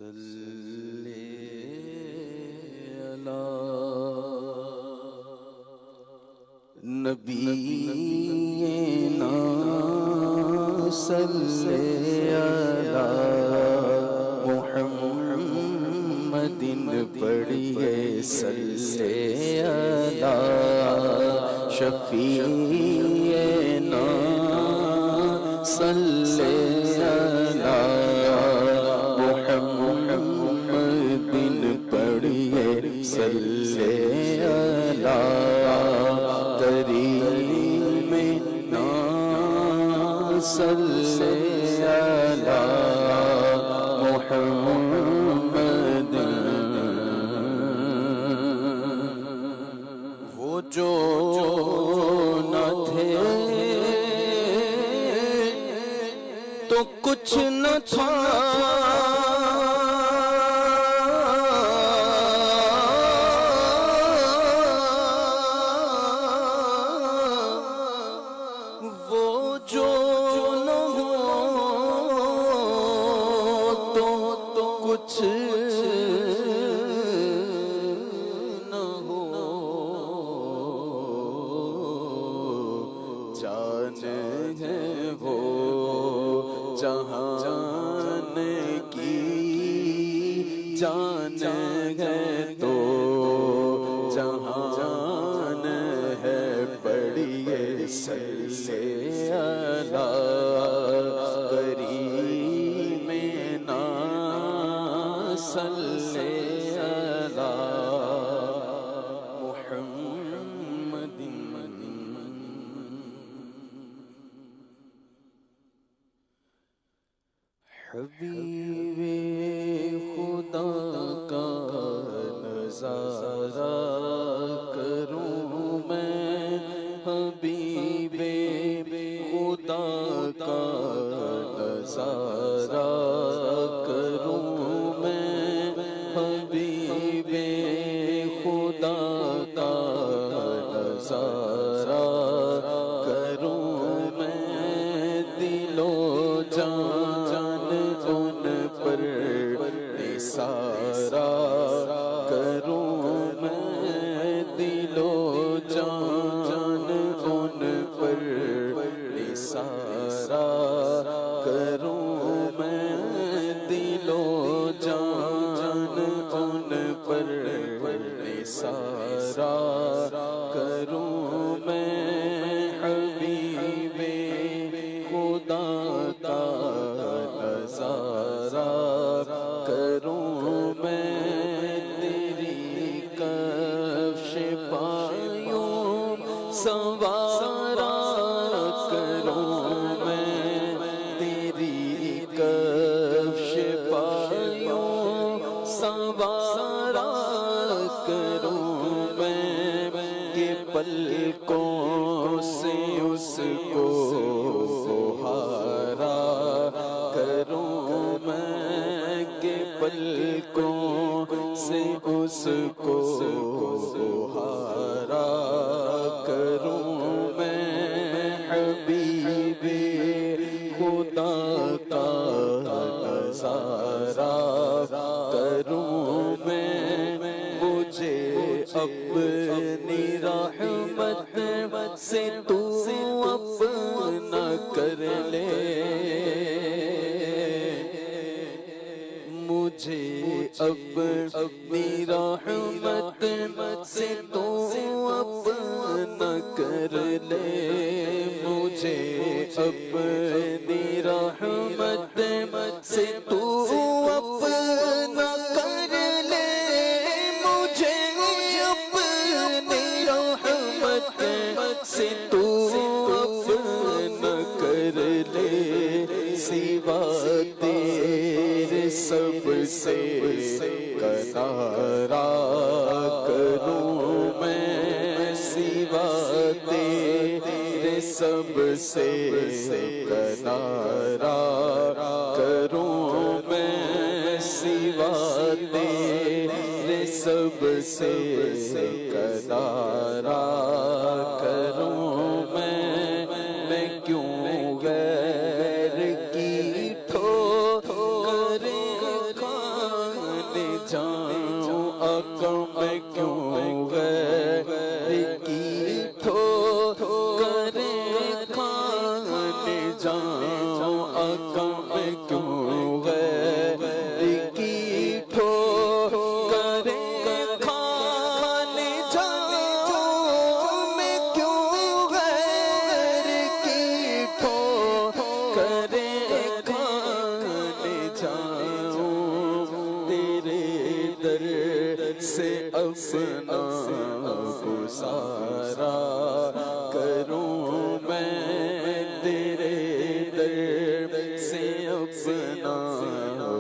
صلی علی نبینا صلی علی محمد پڑھیے صلی علی شفیعنا صلی علی محمد پڑھیے صلی علی کریمنا صلی علی محمد وہ جو نہ تھے تو کچھ نہ تھا وہ جو نہ ہو تو کچھ نہ ہو جان ہے وہ جہان کی جان ہے تو جہان ہے پڑھیے صلی علی کریمنا صلی علی محمد حبیب خدا کا نظارہ کروں میں حبیب خدا کا نظارہ کروں میں حبیب خدا کا نظارہ کروں میں دل و جان ان پر نثارہ کروں میں دل و جان ان پر نثارہ کروں میں دل و جان ان پر نثارہ کروں میں حبیب خدا کا نظارہ کروں میں تیری کفش پایوں سوارا کروں میں تیری کفش پایوں سوارا کروں میں کہ پلکوں سے اس کو سہارا کروں میں کہ پلکوں سے اس کو سہارا کروں میں حبیب خدا کا نظارہ کروں میں مجھے اپنی رحمت سے تو اپنا کر لے مجھے اپنی رحمت سے تو اپنا کر لے مجھے اپنی رحمت سے تو اپنا کر لے مجھے اپنی رحمت سے تو اپنا کر لے سوا تیرے سب سے کنارہ کروں میں سوا تیرے سب سے کنارہ کروں میں سوا تیرے سب سے کنارہ کروں میں کیوں غیر کی ٹھوکریں کھا جاؤں آقا میں کیوں غیر کی ٹھوکریں کھانے جاؤں آقا میں کیوں غیر کی ٹھوکریں کھانے جاؤں میں کیوں غیر کی ٹھوکریں سے اپنا گزارا کروں میں تیرے در سے اپنا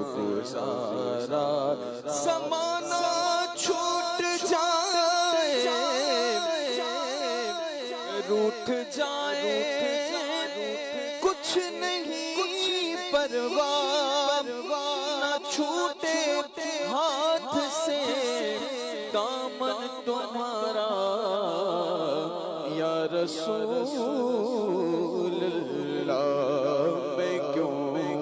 گزارا زمانہ چھوٹ جائے روٹھ جائے کچھ نہیں پرواہ نہ چھوٹے ہاتھ سے دامن تمہارا یا رسول اللہ میں کیوں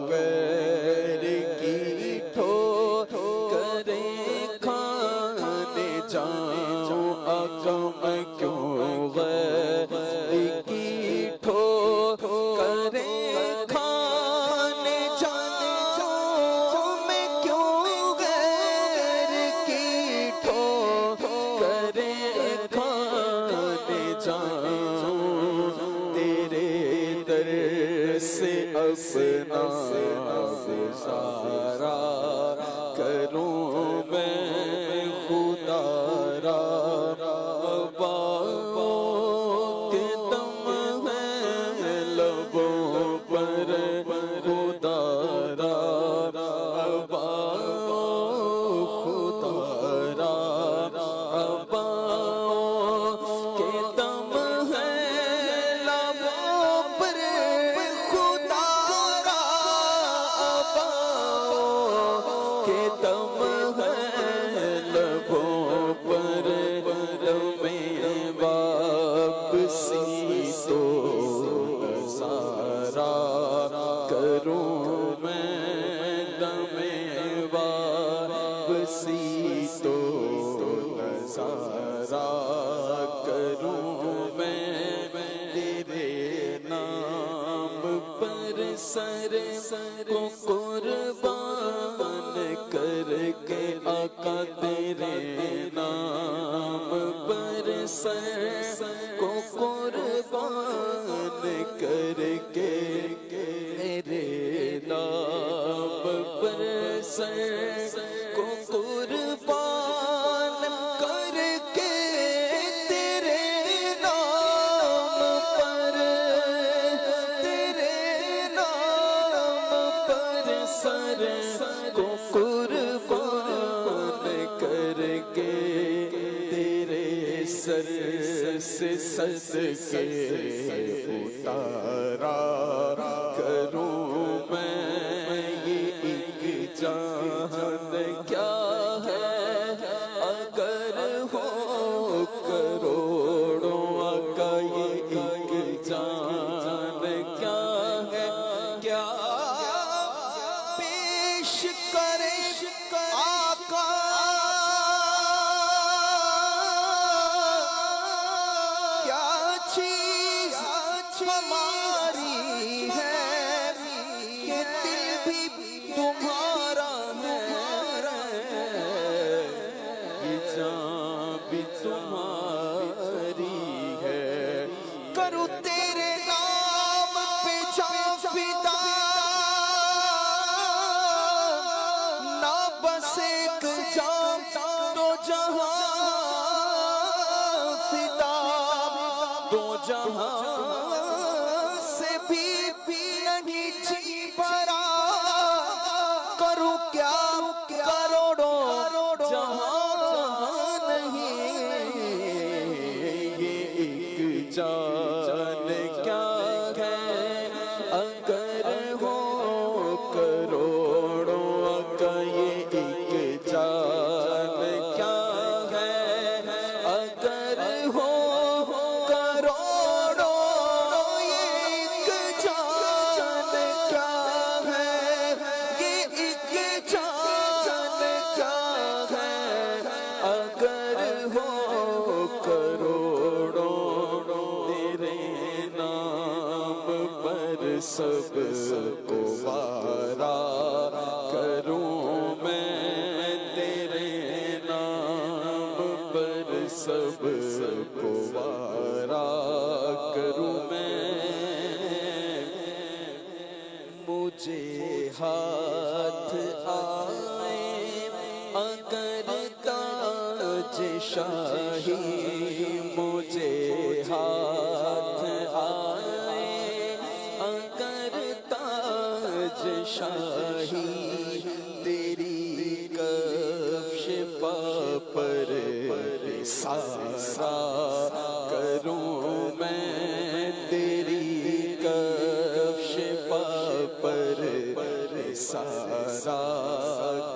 غیر کی ٹھوکریں کھانے جاؤں آقا میں کیوں غیر کی ٹھوکریں سے اپنا گزارا کروں میں خدا را بابوں کے دم ہے لبوں پر خدا را بابوں خدا را بابوں کے دم ہے لبوں پر دم ہے لبوں پر میں واپسی تو نظارہ کروں میں دم واپسی تو نظارہ کروں میں تیرے نام پر سر کو قربان کر کے آقا تیرے نام پر سر کو قربان کر کے تیرے نام پر سر کو قربان کر کے تیرے نام پر سر کو قربان کر کے تیرے سر سے صدقے اتارا کروں میں یہ ایک جان کیا ہے اگر ہو کروڑوں آقا یہ ایک جان کیا ہے کیا آقا کیا چیز ہماری ہے کہ دل بھی تمہارا ہے یہ جان بھی تمہاری ہے کروں تیرے نام پہ جان فدا دو جہاں سے بھی نہیں جی پرا کروں کیا کروڑوں جہاں نہیں یہ ایک جان کیا ہے اگر ہو کروڑوں کا یہ ایک جان کیا ہے اگر ہو کروڑوں یہ ایک جان کیا سب کو وارا کروں میں تیرے نام پر سب کو وارا کروں میں مجھے ہاتھ آئے اگر تاج شاہی مجھے ہاتھ آئے اگر تاج شاہی تیری کفش پا پر سارا کروں میں تیری کفش پا پر سارا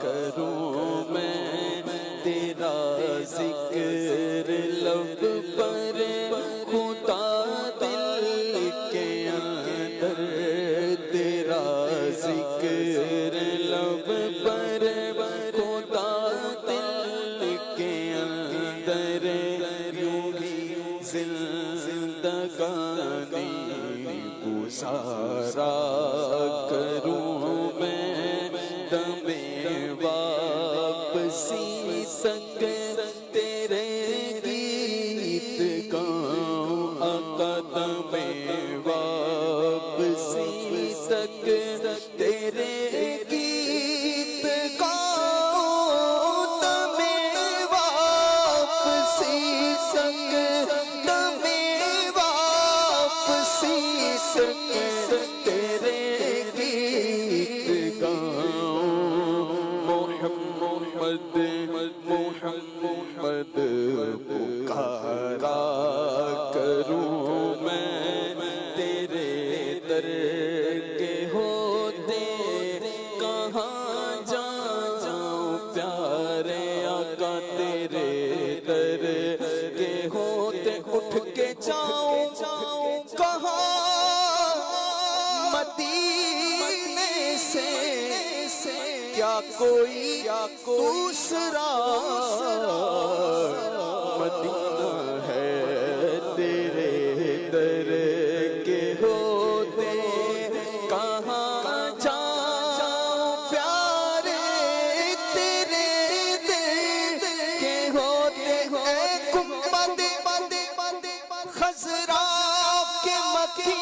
کروں میں تیرا ذکر لب پر خدا دل کے اندر تیرا ذکر لب پر خدا دل کے اندر یوں ہی زندگانی گزارا کروں میں دم واپسی تک تیرے گیت گاؤں آقا دم واپسی تک تیرے گیت گاؤں دم واپسی تک دم واپسی تک تیرے گیت گاؤں محمد محمد پکارا کروں میں تیرے در کے ہوتے کہاں جاؤں پیارے آقا تیرے در کے ہوتے اٹھ کے جاؤں کہاں مدینے سے کیا کوئی دوسرا مدینہ ہے تیرے در کے ہوتے کہاں جاؤں پیارے تیرے در کے ہوتے اے گنبد خضرا کے مکی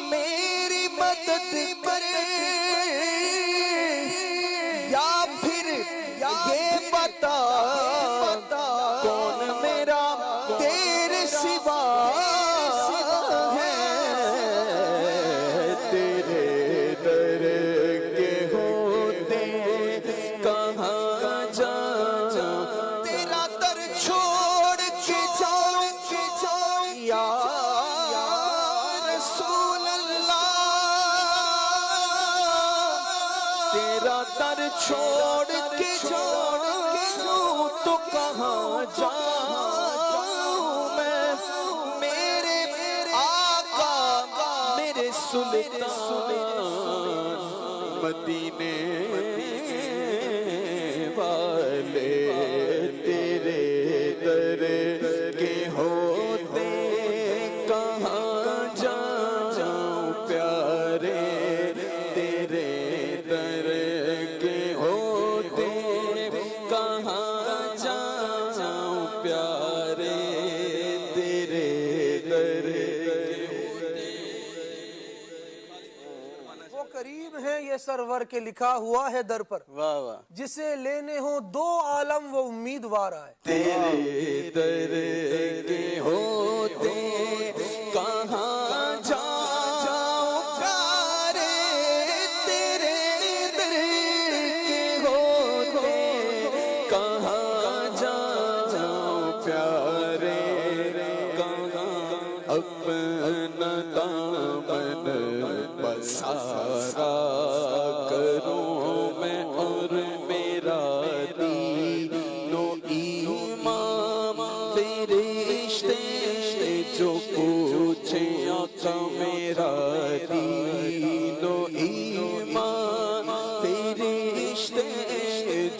میری مدد کرے یہ بتا کون میرا تیرے سوا ہے تیرے در کے ہوتے کہاں جاؤں تیرا در چھوڑ کے جاؤں یا رسول اللہ تیرا در چھوڑ کے جاؤں تو کہاں جاؤں میں میرے آقا میرے سلطان مدینے والے تیرے در کے ہوتے کہاں جاؤں پیارے تیرے در کے ہوتے کہاں جاؤں پیارے تیرے در کے ہوتے وہ قریب ہیں یہ سرور کے لکھا ہوا ہے در پر واہ واہ جسے لینے ہوں دو عالم وہ امیدوار آئے تیرے در کے ہوتے کہاں جاؤں پیارے تیرے در کے ہوتے کہاں جاؤں پیارے کہاں اپنا دامن پسارا کروں میں اور میرا دین و ایمان فرشتے جو پوچھیں آقا میرا دین و ایمان فرشتے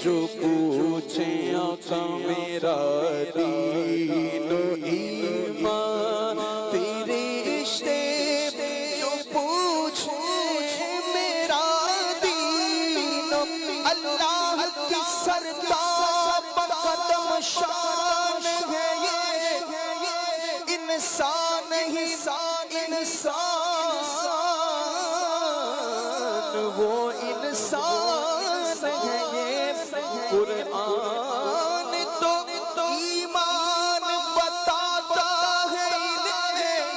جو پوچھیں آقا میرا دین و ایمان فرشتے جو پوچھیں اللہ کی سرتاب قدم شان ہے یہ انسان ہی انسان وہ انسان ہے یہ قرآن تو ایمان بتاتا ہے انہیں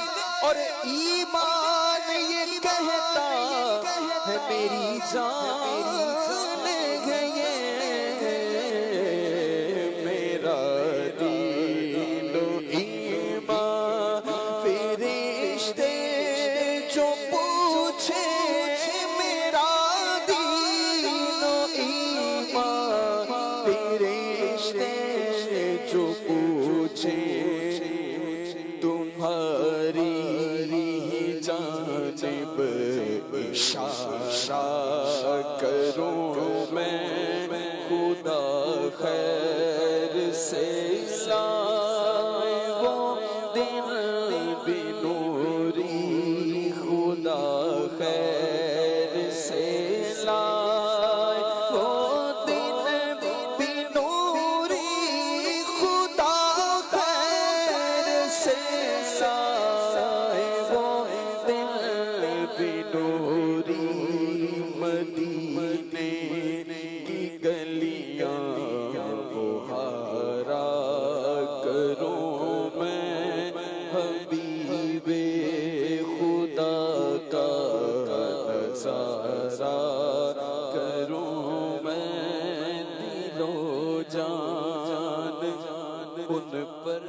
اور ایمان یہ کہتا ہے میری جان ہے یہ میرا دین و ایمان فرشتے جو پوچھے میرا دین و ایمان فرشتے جو پوچھے تمہاری جانب اشارہ کروں میں خدا خیر سے لائے وہ دل بنوری خدا خیر سے لائے وہ دل بنوری خدا خیر سے لائے وہ دل بنوری مدینے کی گلیاں بہارا کروں میں حبیب خدا کا نظارہ کروں میں دل و جان ان پر